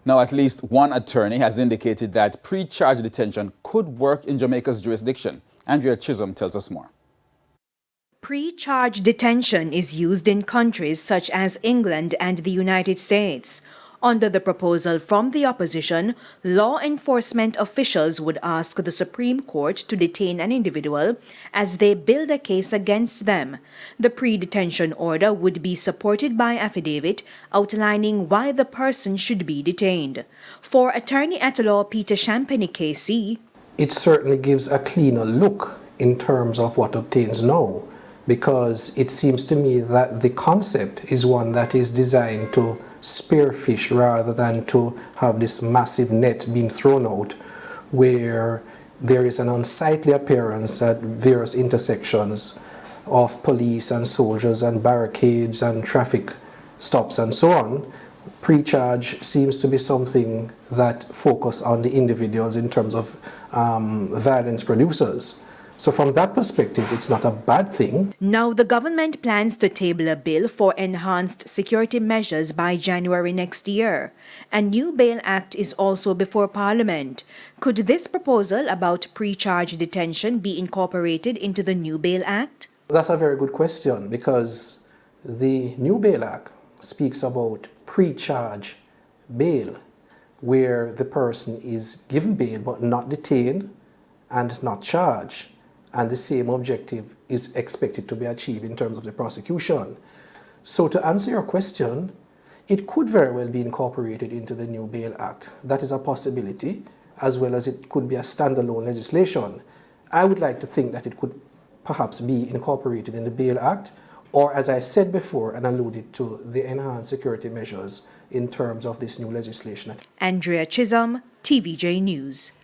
Now, at least one attorney has indicated that pre-charge detention could work in Jamaica's jurisdiction. Andrea Chisholm tells us more. Pre-charge detention is used in countries such as England and the United States. Under the proposal from the opposition, law enforcement officials would ask the Supreme Court to detain an individual as they build a case against them. The pre-detention order would be supported by affidavit outlining why the person should be detained. For attorney at law Peter Champagny KC, it certainly gives a cleaner look in terms of what obtains now, because it seems to me that the concept is one that is designed to spear fish rather than to have this massive net being thrown out where there is an unsightly appearance at various intersections of police and soldiers and barricades and traffic stops and so on. Pre-charge seems to be something that focus on the individuals in terms of violence producers. So from that perspective, it's not a bad thing. Now the government plans to table a bill for enhanced security measures by January next year. A new bail act is also before Parliament. Could this proposal about pre-charge detention be incorporated into the new bail act? That's a very good question, because the new bail act speaks about pre-charge bail, where the person is given bail but not detained and not charged. And the same objective is expected to be achieved in terms of the prosecution. So to answer your question, it could very well be incorporated into the new Bail Act. That is a possibility, as well as it could be a standalone legislation. I would like to think that it could perhaps be incorporated in the Bail Act, or as I said before and alluded to, the enhanced security measures in terms of this new legislation. Andrea Chisholm, TVJ News.